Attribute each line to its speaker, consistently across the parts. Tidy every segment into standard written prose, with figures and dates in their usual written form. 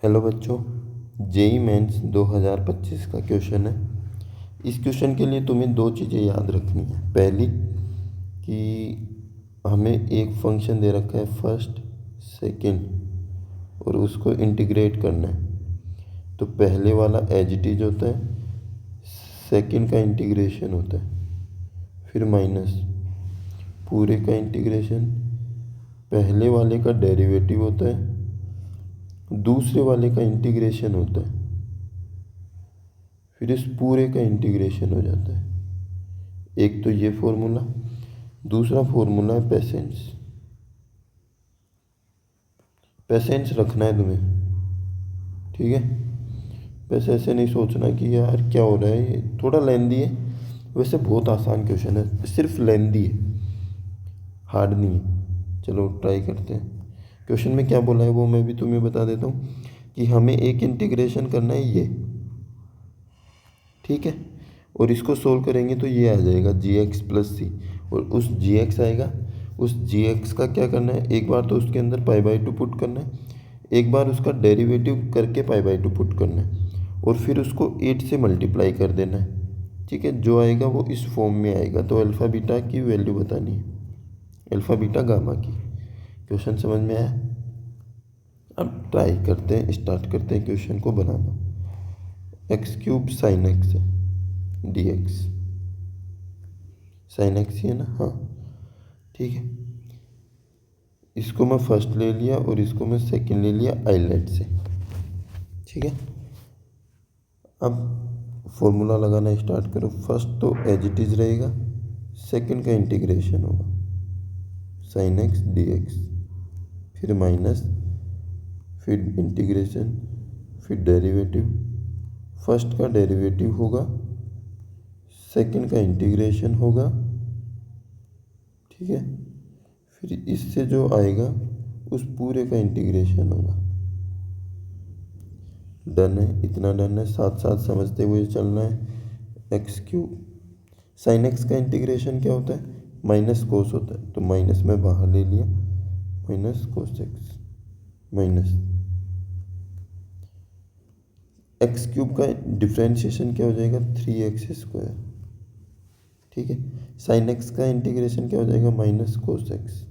Speaker 1: Hello बच्चों, JEE mains 2025 का question है। इस क्वेश्चन के लिए तुम्हें दो चीज़ें याद रखनी है। पहली कि हमें एक फंक्शन दे रखा है फर्स्ट सेकंड और उसको इंटीग्रेट करना है। तो पहले वाला एज इट इज होता है, सेकंड का इंटीग्रेशन होता है, फिर माइनस पूरे का इंटीग्रेशन, पहले वाले का डेरिवेटिव होता है, दूसरे वाले का इंटीग्रेशन होता है, फिर इस पूरे का इंटीग्रेशन हो जाता है। एक तो ये फॉर्मूला, दूसरा फॉर्मूला है पेशेंस। पेशेंस रखना है तुम्हें, ठीक है। वैसे ऐसे नहीं सोचना कि यार क्या हो रहा है, ये थोड़ा लेंदी है। वैसे बहुत आसान क्वेश्चन है, सिर्फ लेंदी है, हार्ड नहीं है। चलो ट्राई करते हैं। क्वेश्चन में क्या बोला है वो मैं भी तुम्हें बता देता हूँ कि हमें एक इंटीग्रेशन करना है ये, ठीक है। और इसको सोल्व करेंगे तो ये आ जाएगा gx प्लस सी, और उस gx आएगा, उस gx का क्या करना है, एक बार तो उसके अंदर पाई/2 पुट करना है, एक बार उसका डेरिवेटिव करके पाई/2 पुट करना है, और फिर उसको 8 से मल्टीप्लाई कर देना है, ठीक है। जो आएगा वो इस फॉर्म में आएगा। तो अल्फ़ा बीटा की वैल्यू बतानी है, अल्फ़ा बीटा गामा की। क्वेश्चन समझ में आया? अब ट्राई करते हैं, स्टार्ट करते हैं क्वेश्चन को बनाना। x³ sin x है, dx sin x ही है ना, हाँ ठीक है। इसको मैं फर्स्ट ले लिया और इसको मैं सेकंड ले लिया आइलेट से, ठीक है। अब फॉर्मूला लगाना स्टार्ट करो। फर्स्ट तो एज इट इज रहेगा, सेकंड का इंटीग्रेशन होगा sin x dx, फिर माइनस, फिर इंटीग्रेशन, फिर डेरिवेटिव। फर्स्ट का डेरिवेटिव होगा, सेकंड का इंटीग्रेशन होगा, ठीक है। फिर इससे जो आएगा उस पूरे का इंटीग्रेशन होगा। डन है, इतना डन है। साथ साथ समझते हुए चलना है। x³ sin x का इंटीग्रेशन क्या होता है, माइनस कोस होता है, तो माइनस में बाहर ले लिया, minus cos x minus. x³ का डिफ्रेंशिएशन क्या हो जाएगा, 3x², ठीक है। sin x का इंटीग्रेशन क्या हो जाएगा, माइनस कोस x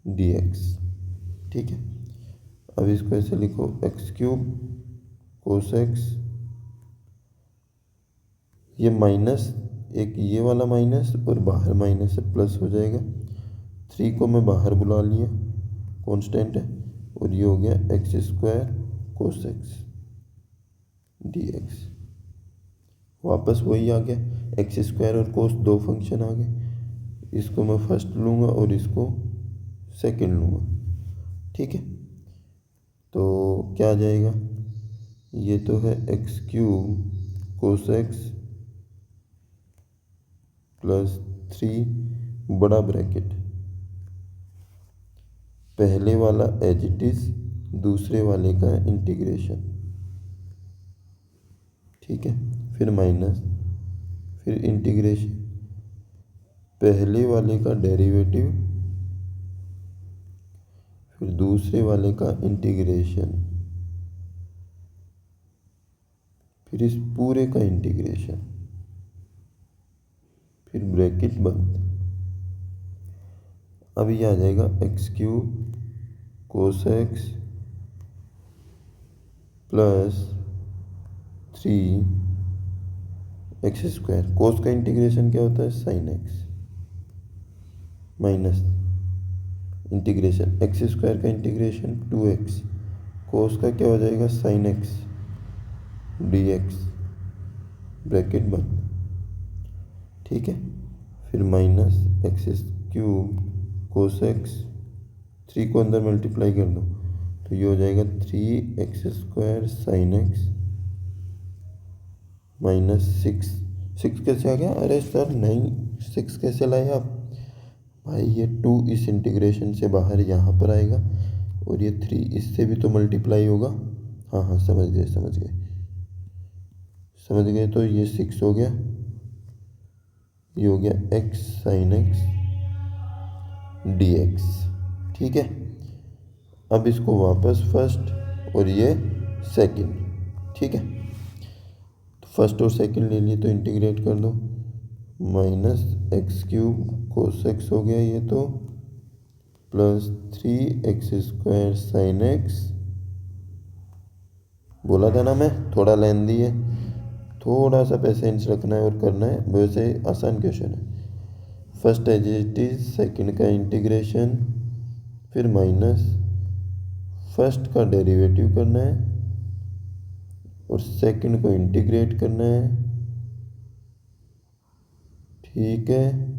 Speaker 1: dx, ठीक है। अब इसको ऐसे लिखो, x³ कोस x, ये माइनस, एक ये वाला माइनस और बाहर माइनस से प्लस हो जाएगा। 3 को मैं बाहर बुला लिया, कांस्टेंट है, और ये हो गया x² कोस x dx। वापस वही आ गया, x² और कोस दो फंक्शन आ गए। इसको मैं फर्स्ट लूँगा और इसको सेकंड लूँगा, ठीक है। तो क्या आ जाएगा, ये तो है x³ कोस x प्लस 3 बड़ा ब्रैकेट, पहले वाला एज इट इज, दूसरे वाले का इंटीग्रेशन, ठीक है। फिर माइनस, फिर इंटीग्रेशन, पहले वाले का डेरिवेटिव, फिर दूसरे वाले का इंटीग्रेशन, फिर इस पूरे का इंटीग्रेशन, फिर ब्रैकेट बंद। अब ये आ जाएगा x³ कोस x प्लस 3x²। कोस का इंटीग्रेशन क्या होता है, sin x minus integration x² का इंटीग्रेशन 2x, कोस का क्या हो जाएगा, sin x dx, ब्रैकेट बंद, ठीक है। फिर माइनस x³ कोस x, 3 को अंदर मल्टीप्लाई कर दो तो ये हो जाएगा 3x² sin x माइनस 6 कैसे आ गया, अरे सर नहीं 6 कैसे लाए आप भाई, ये 2 इस इंटीग्रेशन से बाहर यहाँ पर आएगा, और ये 3 इससे भी तो मल्टीप्लाई होगा। हाँ हाँ समझ गए समझ गए समझ गए। तो ये 6 हो गया, ये हो गया x sin x dx, ठीक है। अब इसको वापस फर्स्ट और ये सेकंड, ठीक है। तो फर्स्ट और सेकंड ले लिए तो इंटीग्रेट कर दो, minus x cube cos x हो गया ये, तो प्लस 3x² साइन एक्स। बोला था ना मैं थोड़ा लेंदी है, थोड़ा सा पेशेंस रखना है और करना है, वैसे आसान क्वेश्चन है। First as it is, second का इंटीग्रेशन, फिर माइनस फर्स्ट का डेरिवेटिव करना है और सेकंड को इंटीग्रेट करना है, ठीक है।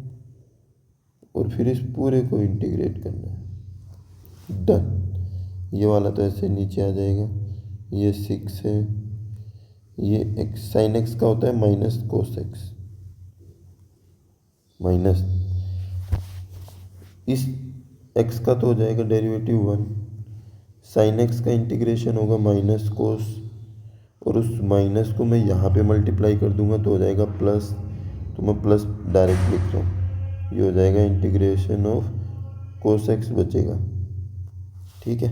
Speaker 1: और फिर इस पूरे को इंटीग्रेट करना है, डन। ये वाला तो ऐसे नीचे आ जाएगा, ये 6 है, ये एक्स साइन एक्स का होता है माइनस कोस एक्स, माइनस इस एक्स का तो हो जाएगा डेरिवेटिव 1, साइन एक्स का इंटीग्रेशन होगा माइनस कोस, और उस माइनस को मैं यहाँ पे मल्टीप्लाई कर दूंगा तो हो जाएगा प्लस, तो मैं प्लस डायरेक्ट लिख रहा हूँ, ये हो जाएगा इंटीग्रेशन ऑफ कोस एक्स बचेगा, ठीक है।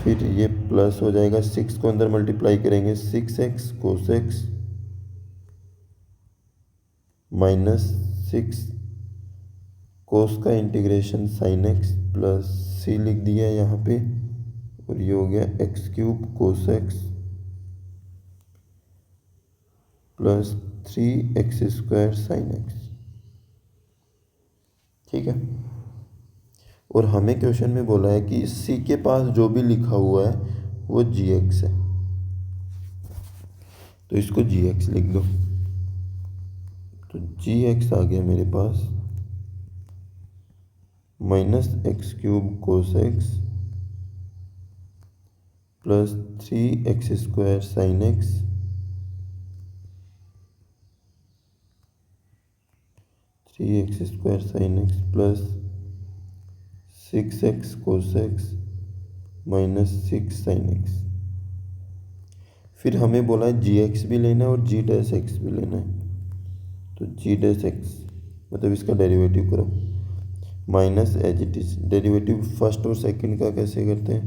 Speaker 1: फिर ये प्लस हो जाएगा, 6 को अंदर मल्टीप्लाई करेंगे, 6x कोस एक्स माइनस 6 कोस का integration sign x plus c लिख दिया यहाँ पे, और ये हो गया x³ cos x plus 3x² sine x, ठीक है। और हमें क्वेश्चन में बोला है कि c के पास जो भी लिखा हुआ है वो gx है, तो इसको gx लिख दो, तो gx आ गया मेरे पास minus x³ cos x plus 3x² sine x, 3x² sine x plus 6x cos x minus 6 sine x. फिर हमें बोला है gx भी लेना है और g' भी लेना है, तो g' मतलब इसका डेरिवेटिव करो, minus as it is, derivative first और सेकंड का कैसे करते हैं,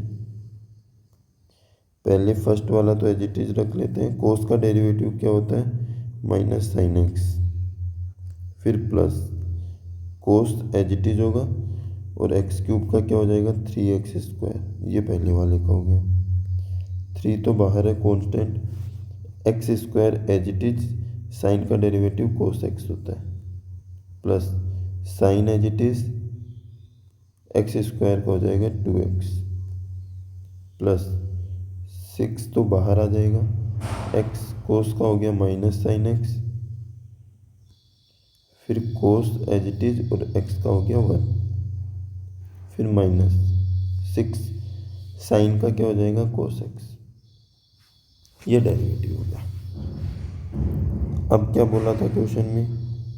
Speaker 1: पहले फर्स्ट वाला तो एज इट इज रख लेते हैं, कोस का डेरिवेटिव क्या होता है माइनस साइन एक्स, फिर plus cos as it is होगा, और x³ का क्या हो जाएगा 3x², ये पहले वाले का हो गया, 3 तो बाहर है constant, x² as it is, sine का डेरिवेटिव कोस एक्स होता है, plus sine as it is x² का हो जाएगा 2x, प्लस 6 तो बाहर आ जाएगा, x कोस का हो गया माइनस साइन एक्स, फिर कोस एज इट इज और x का हो गया 1, फिर माइनस 6 साइन का क्या हो जाएगा कोस एक्स, ये डेरिवेटिव हो गया। अब क्या बोला था क्वेश्चन में,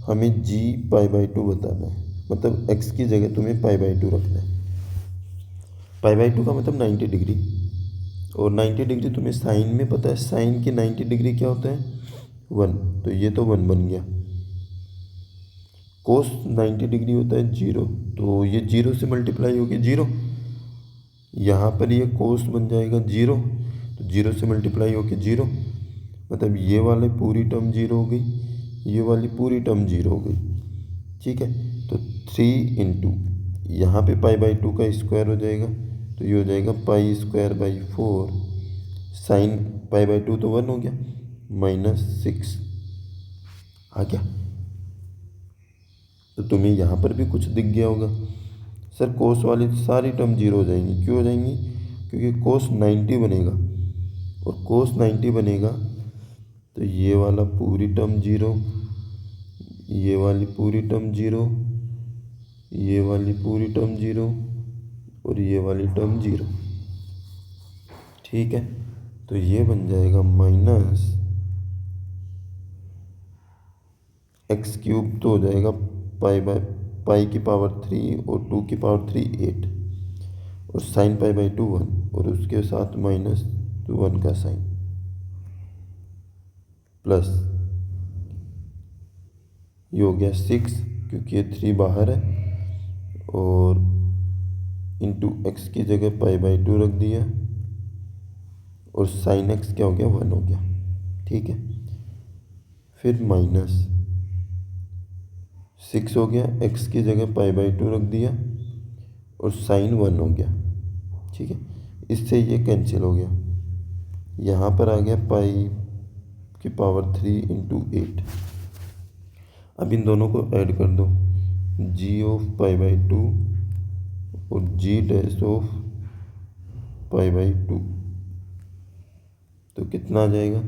Speaker 1: हमें g π/2 बताना है, मतलब x की जगह तुम्हें π/2 रखना है, π/2 का मतलब 90 डिग्री, और 90 डिग्री तुम्हें साइन में पता है, साइन की 90 डिग्री क्या होता है 1, तो ये तो 1 बन गया, कोस 90 डिग्री होता है 0, तो ये 0 से मल्टीप्लाई होगी 0, यहाँ पर ये कोस बन जाएगा 0, तो 0 से मल्टीप्लाई होके 0, मतलब ये वाले पूरी टर्म 0 हो गई, ये वाली पूरी टर्म 0 हो गई, ठीक है। तो 3 इंटू यहाँ पे π/2 का स्क्वायर हो जाएगा, तो ये हो जाएगा π²/4, साइन π/2 तो 1 हो गया, माइनस 6 आ गया। तो तुम्हें यहाँ पर भी कुछ दिख गया होगा, सर कोस वाली सारी टर्म 0 हो जाएंगी, क्यों हो जाएंगी, क्योंकि कोस 90 बनेगा, और कोस 90 बनेगा तो ये वाला पूरी टर्म 0, ये वाली पूरी टर्म 0, ये वाली पूरी टर्म 0, और ये वाली टर्म 0, ठीक है। तो ये बन जाएगा माइनस x³ तो हो जाएगा π/3 और 2 की पावर 3 8, और साइन π/2 1, और उसके साथ माइनस 1 का साइन, प्लस ये हो गया 6 क्योंकि ये 3 बाहर है, और इंटू एक्स की जगह पाई/2 रख दिया और साइन एक्स क्या हो गया 1 हो गया। ठीक है, फिर माइनस 6 हो गया, एक्स की जगह पाई/2 रख दिया और साइन 1 हो गया। ठीक है, इससे ये कैंसिल हो गया। यहाँ पर आ गया पाई/3 इंटू 8। अब इन दोनों को ऐड कर दो, जी ऑफ पाई/2 और जी डैश ऑफ पाई/2, तो कितना आ जाएगा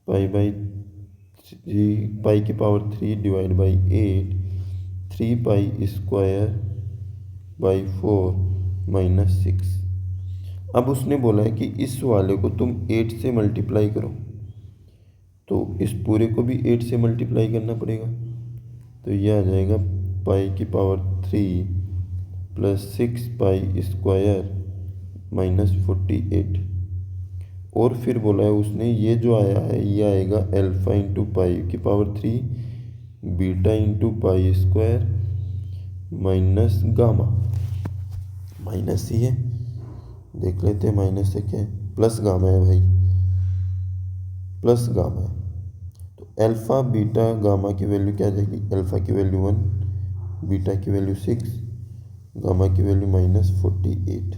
Speaker 1: पाई/3 डिवाइड बाई 8, 3π² माइनस 6। अब उसने बोला है कि इस वाले को तुम 8 से मल्टीप्लाई करो, तो इस पूरे को भी 8 से मल्टीप्लाई करना पड़ेगा। तो यह आ जाएगा π/3 प्लस 6π² माइनस 48। और फिर बोला है उसने ये जो आया है ये आएगा alpha into π/3 beta into π² minus gamma. Minus ही है, देख लेते हैं माइनस से क्या है, प्लस गामा है भाई, प्लस गामा है। तो अल्फा बीटा गामा की वैल्यू क्या आ जाएगी, अल्फा की वैल्यू 1, बीटा की वैल्यू 6, गामा की वैल्यू माइनस 48।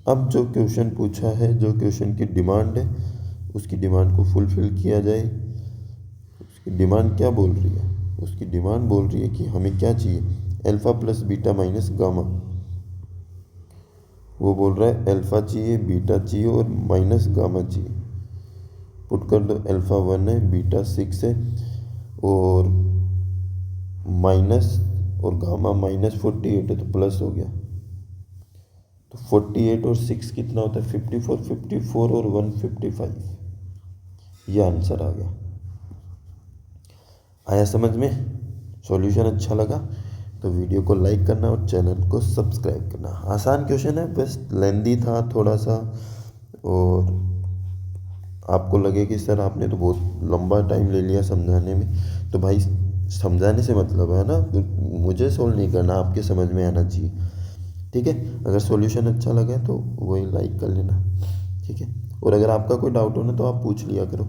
Speaker 1: अब जो क्वेश्चन पूछा है, जो क्वेश्चन की डिमांड है, उसकी डिमांड को फुलफिल किया जाए। उसकी डिमांड क्या बोल रही है, उसकी डिमांड बोल रही है कि हमें क्या चाहिए, alpha plus beta minus gamma. वो बोल रहा है अल्फा चाहिए, बीटा चाहिए और माइनस गामा चाहिए। पुट कर दो, अल्फा 1 है, बीटा 6 है और माइनस और गामा माइनस 48 है, तो प्लस हो गया। तो 48 और 6 कितना होता है 54, 54 और 155। यह आंसर आ गया। आया समझ में? सॉल्यूशन अच्छा लगा तो वीडियो को लाइक करना और चैनल को सब्सक्राइब करना। आसान क्वेश्चन है, बस लेंदी था थोड़ा सा, और आपको लगे कि सर आपने तो बहुत लंबा टाइम ले लिया समझाने में, तो भाई समझाने से मतलब है ना, मुझे सोल्व नहीं करना, आपके समझ में आना चाहिए। ठीक है, अगर सॉल्यूशन अच्छा लगा तो वही लाइक कर लेना। ठीक है, और अगर आपका कोई डाउट हो ना तो आप पूछ लिया करो।